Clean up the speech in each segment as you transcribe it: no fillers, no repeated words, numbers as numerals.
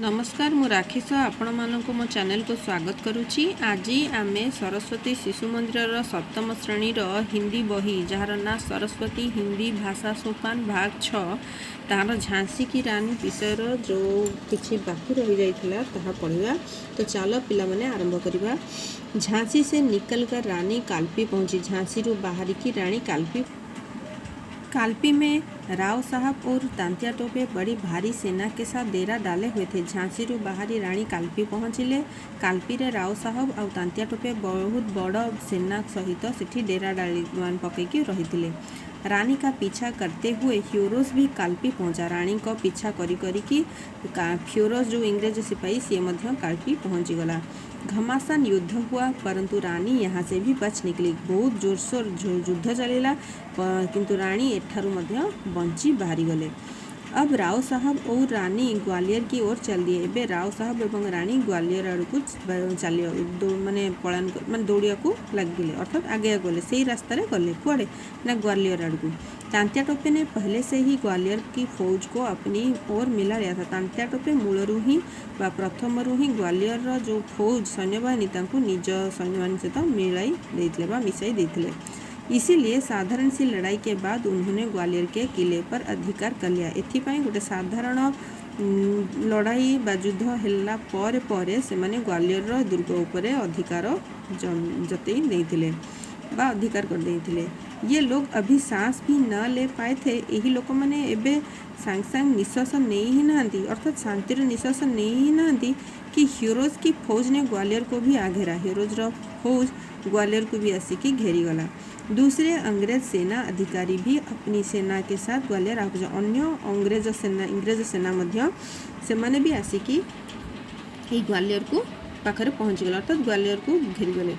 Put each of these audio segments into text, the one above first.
नमस्कार मु राखीस आपण मानक मो चैनल को स्वागत करुच्ची। आज आम सरस्वती शिशु मंदिर सप्तम श्रेणी हिंदी बही जार ना सरस्वती हिंदी भाषा सोपान भाग 6 तार झांसी की रानी विषय जो किसी बाकी रही जाइथिला ताहा पढ़िबा। तो चलो पिला माने आरंभ करवा। झांसी से निकल कर रानी कालपी पहुंची। झांसी रू बाहरी की रानी कालपी में राव साहब और तांत्या टोपे बड़ी भारी सेना के साथ डेरा डाले हुए थे। झांसी रू बाहरी रानी कालपी पहुँचिले। कालपी रे राव साहब और तांत्या टोपे बहुत बड़ सेना सहित सेठी डेरा डाली पकईकी रही। रानी का पीछा करते हुए फ्योरोज भी कालपी पहुंचा। रानी को पीछा करी फ्योरोज जो इंग्रेज सिपाही सी कालपी पहुँची गला। घमासान युद्ध हुआ परंतु रानी यहाँ से भी बच निकली। बहुत जोरसोर युद्ध चलिला किंतु रानी एठारू मध्य बंची बाहरी गले। अब राव साहब और रानी ग्वालियर की ओर चल दिए। एबे राव साहब एवं रानी ग्वालियर आड़ को चल माने पलायन माने दौड़िया को लगे अर्थात आगे गले से रास्ता गले कुआड़े ना ग्वालियर आड़ को। तांत्या टोपे ने पहले से ही ग्वालियर की फौज को अपनी ओर मिला लिया था। तांत्या टोपे मूलरू ही प्रथम ही ग्वालियर जो फौज सैन्यबाहिनी निज सैन्यबाहिनी सहित मिलाई मिसाई देते। इसीलिए साधारण सी लड़ाई के बाद उन्होंने ग्वालियर के किले पर अधिकार कर लिया। एथिपाई गोटे साधारण लड़ाई बा युद्ध होला परे से माने ग्वालियर दुर्ग उपरे अधिकार जतई देइथिले बा अधिकार कर देइथिले। ये लोग अभी सांस भी न ले पाए थे। यही लोक मैंने एबे सांग सांग निश्वास नहीं ही नहांती अर्थात शांतिर निश्वास नहीं ही नहांती कि ह्यूरोज की फौज ने ग्वालियर को भी आ घेरा। ह्यूरोज फौज ग्वालियर को भी आसिकी घेरी गला। दूसरे अंग्रेज सेना अधिकारी भी अपनी सेना के साथ ग्वालियर आ पहुंचे। अन्य इंग्रेज सेना मध्य से माने भी आसिकी ग्वालियर को पाखरे पहुंच गला अर्थात ग्वालियर को घेरी गले।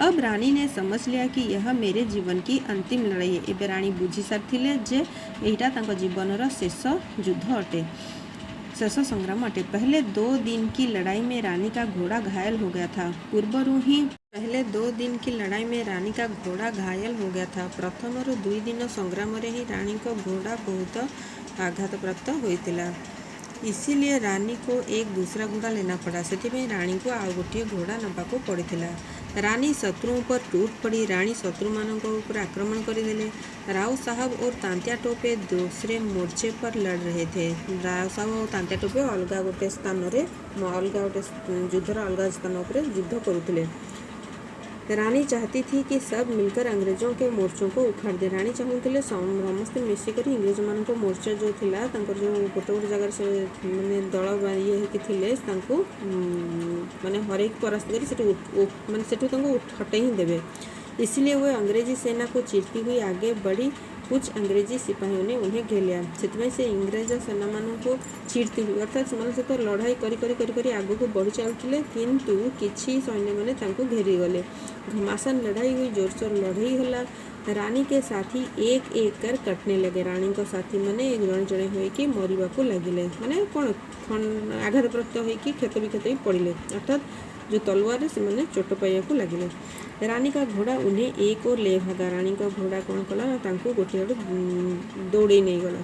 अब रानी ने समझ लिया कि यह मेरे जीवन की अंतिम लड़ाई है। एबे रानी बुझी सारी जे एटा तांको जीवनर शेष युद्ध अटे शेष संग्राम अटे। पहले 2 दिन की लड़ाई में रानी का घोड़ा घायल हो गया था। पहले 2 दिन की लड़ाई में रानी का घोड़ा घायल हो गया था। प्रथम और 2 दिन संग्राम रे ही रानी को घोड़ा बहुत आघात प्राप्त होइतिला। इसीलिए रानी को एक दूसरा घोड़ा लेना पड़ा। से रानी को आउ गोटे घोड़ा नबा को पड़ता। रानी शत्रुओं पर टूट पड़ी। रानी शत्रु मानक ऊपर आक्रमण करदेले। राव साहब और तांत्या टोपे दूसरे मोर्चे पर लड़ रहे थे। राव साहब और तांत्या टोपे अलग गोटे स्थान अलग गोटे युद्धर अलग स्थान पर युद्ध करुले। रानी चाहती थी कि सब मिलकर अंग्रेजों के मोर्चों को उखाड़ दे। रानी चाहूले समस्ते मिसिक इंग्रेज मान मोर्चा जो थिला जो गोटे गोटे जगह से माने दल ये थे माने हर परास्त कर हटे ही देवे। इसलिए वह अंग्रेजी सेना को चीरती हुई आगे बढ़ी। कुछ अंग्रेजी सिपाहियों ने उन्हें घेर लिया। से इंग्रेज सेना मान को चीरती हुई अर्थात से लड़ाई करी आगे को बढ़ी चलते किंतु किसी सैन्य मैंने घेरी गले। घमासान लड़ाई हुई जोरसोर लड़ाई होला। रानी के साथी एक एक कर कटने लगे। रानी को साथी मैंने जड़े जड़े होइकी मरिबा को लगिले माने कौन आघात प्राप्त होइकी क्षत विक्षत पड़े अर्थात जो तलवार से मैंने चोट पाइबा को लगिले। रानी का घोड़ा उन्हें एक और ले भागा। रानी का घोड़ा कौन कला गोटे दौड़े नहीं गला।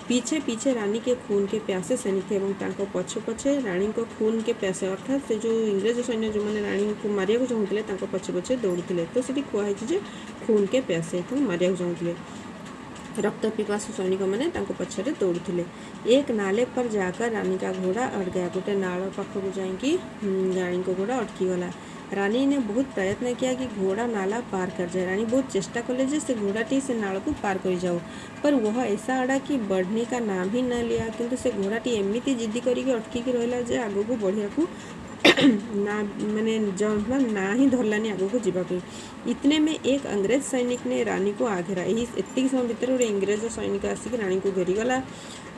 पीछे पीछे रानी के खून के प्यासे सैनिक थे एवं पछे पछे रानी को खून के प्यासे अर्थात से जो इंग्रेज सैन्य जो मैंने रानी को मारिया चाहूले पछे पछे दौड़ते। तो सीठी कहुई खून के प्यासे मारिया चाहूले। रक्त पिपासु सैनिक मैंने पछरे दौड़ते। एक नाले पर जाकर रानी का घोड़ा अट गया। गोटे नाल पाखक जाकि रानी को घोड़ा अटकी गला। रानी ने बहुत प्रयत्न किया कि घोड़ा नाला पार कर जाए। रानी बहुत चेष्टा कले से घोड़ाटी से नाल को पार कर जाओ पर वह ऐसा अड़ा कि बढ़ने का नाम ही न लिया। किंतु से घोड़ाटी एमती जिद्दी करके अटकिकी रहा जे आग को बढ़िया को ना माने ना ही धरलानी आग को जीवाक। इतने में एक अंग्रेज सैनिक ने रानी को आघेरा। यही एति समय भितर गोटे इंग्रेज सैनिक आसिक रानी को घेरी गला।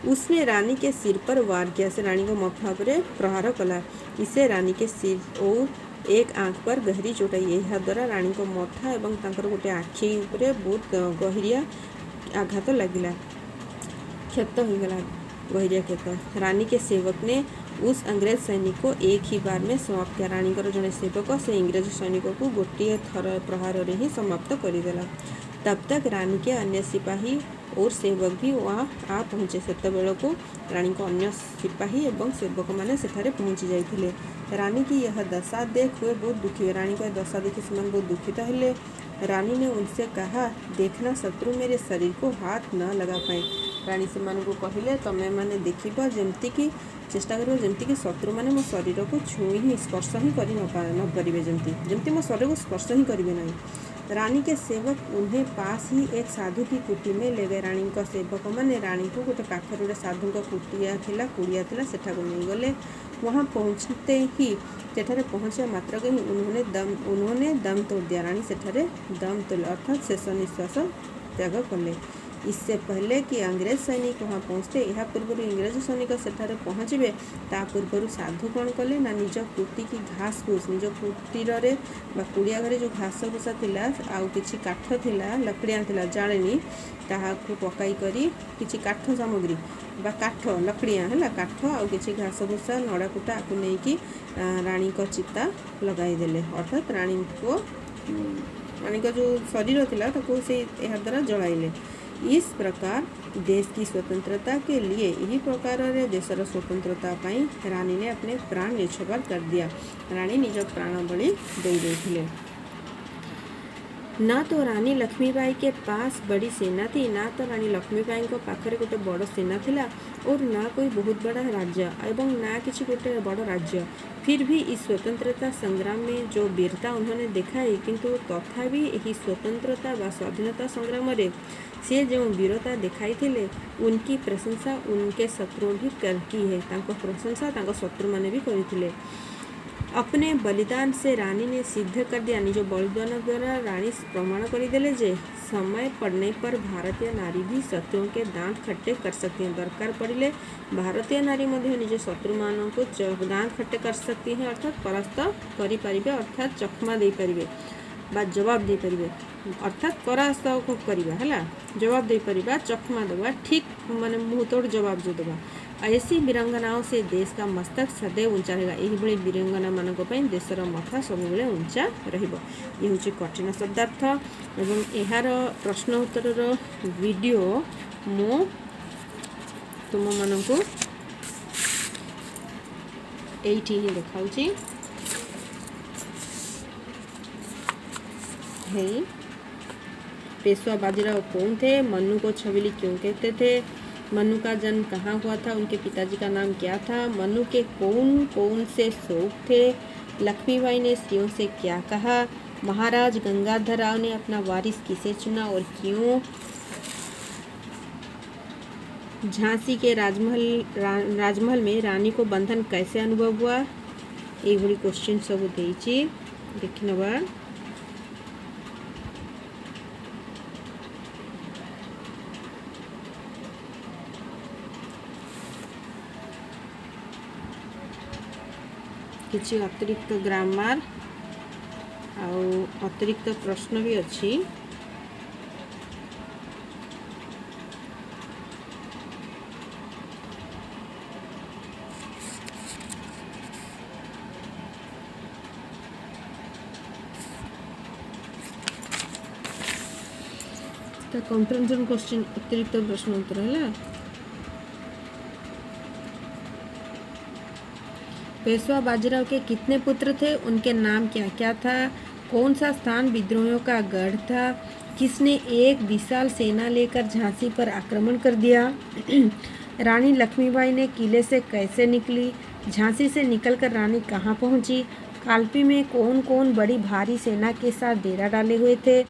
उसने रानी के सिर पर वार किया। से रानी को मथा पर प्रहार कला। इसे रानी के सिर और एक आँख पर गहरी चोट आई। यह द्वारा रानी को मथा एवं गोटे आखि उपरे बहुत गहरिया आघात लगिला क्षत होगला गहरिया क्षत। रानी के सेवक ने उस अंग्रेज सैनिक को एक ही बार में समाप्त किया। रानी जड़े सेवक से इंग्रेज सैनिक को गोटे थर प्रहार ही समाप्त करदेला। तब तक रानी के अन्य सिपाही और सेवक भी वहाँ आ पहुँचे। सेतबेल को रानी को अन्य सिपाही एवं सेवक मैंने सेठारे पहुँची जाइथिले। रानी की यह दशा देख हुए बहुत दुखी हुए। रानी को यह दशा देखी से बहुत दुखित हेले। रानी ने उनसे कहा, देखना शत्रु मेरे शरीर को हाथ न लगा पाए। रानी से को कहले, तमें मैंने देखिब जमती कि चेष्टा करिब जमती कि शत्रु मैंने मो शरीर को छुई ही स्पर्श ही करि न पारे, जमती मो शरीर को स्पर्श ही करेंगे नहीं। रानी के सेवक उन्हें पास ही एक साधु की कुटी में ले गए। रानी का सेवक मैंने रानी को गोटे पाखर गोटे साधु का कुड़िया थिला सेठा को नहीं गले। वहाँ पहुँचते ही सेठारे पहुँचा मात्र के ही उन्होंने दम तोड़ दिया। रानी सेठारे दम तोड़ अर्थात शेष निश्वास त्याग कले। इससे पहले कि अंग्रेज सैनिक वहाँ पहुँचते, यह पूर्व इंग्रेज सैनिक सेठारे पहुँचे ता पूर्व साधु कौन कले ना निज कुटी की घास फूस निज कुटीर कुड़िया घरे जो घास भूसा थिला आउ किछि काठ थिला लकड़िया थिला जाळेनी ताहाकु पकाई करी किछि काठ सामग्री बा काठ लकड़िया है काठ आउ किछि घास भूसा नड़ा कुटा आपको नहीं कि रानी को चिता लगाई देले। अर्थात रानी का जो शरीर थिला ताको से यह द्वारा जलाइले। इस प्रकार देश की स्वतंत्रता के लिए यही प्रकार देशर स्वतंत्रता पाई रानी ने अपने प्राण निछावर कर दिया। रानी निज प्राण बलि दे देथिले। ना तो रानी लक्ष्मीबाई के पास बड़ी सेना थी, ना तो रानी लक्ष्मीबाई को पाखरे गोटे बड़ सेना थिला और ना कोई बहुत बड़ा राज्य एवं ना किसी गोटे बड़ राज्य। फिर भी इस स्वतंत्रता संग्राम में जो वीरता उन्होंने दिखाई, किंतु तथापि यही स्वतंत्रता व स्वाधीनता संग्राम रे से जो वीरता दिखाई थिले उनकी प्रशंसा उनके शत्रु भी की है। तांको प्रशंसा तांको शत्रु माने भी करिथिले। अपने बलिदान से रानी ने सिद्ध कर दिया, निज बलिदान द्वारा रानी प्रमाण करदेले जे समय पड़ने पर भारतीय नारी भी शत्रुओं के दांत खट्टे कर सकती हैं। दरकार पड़े भारतीय नारी मध्य निज शत्रु मानों को दांत खट्टे कर सकती हैं, अर्थात परास्त करें, अर्थात चकमा दे पारे बा जवाब दे पारे, अर्थात परास्त को करवा है जवाब दे पारे चकमा देवा ठीक माने मुँह तोड़ जवाब जो देवा। ऐसी वीरांगनाओं से देश का मस्तक सदैव ऊंचा रहेगा। यही वीरांगना मानक देशर मथा सब ऊंचा रहिबो। ये हूँ कठिन शब्दार्थ एवं यार प्रश्न उत्तर वीडियो मु तुम मानक एठी ही देखाउची। पेशवा बाजीराव कौन थे? मन्नू को छबीली क्यों कहते थे? मन्नू का जन्म कहाँ हुआ था? उनके पिताजी का नाम क्या था? मन्नू के कौन कौन से शौक थे? लक्ष्मीबाई ने स्त्रियों से क्या कहा? महाराज गंगाधर राव ने अपना वारिस किसे चुना और क्यों? झांसी के राजमहल में रानी को बंधन कैसे अनुभव हुआ? ये क्वेश्चन सब देइछि देखिनबा। किसी अतिरिक्त ग्रामर आउ अतिरिक्त प्रश्न भी अच्छी। कंप्रेंशन क्वेश्चन अतिरिक्त प्रश्न उत्तर है। पेशवा बाजीराव के कितने पुत्र थे? उनके नाम क्या क्या था? कौन सा स्थान विद्रोहियों का गढ़ था? किसने एक विशाल सेना लेकर झांसी पर आक्रमण कर दिया? रानी लक्ष्मीबाई ने किले से कैसे निकली? झांसी से निकलकर रानी कहाँ पहुँची? कालपी में कौन कौन बड़ी भारी सेना के साथ डेरा डाले हुए थे?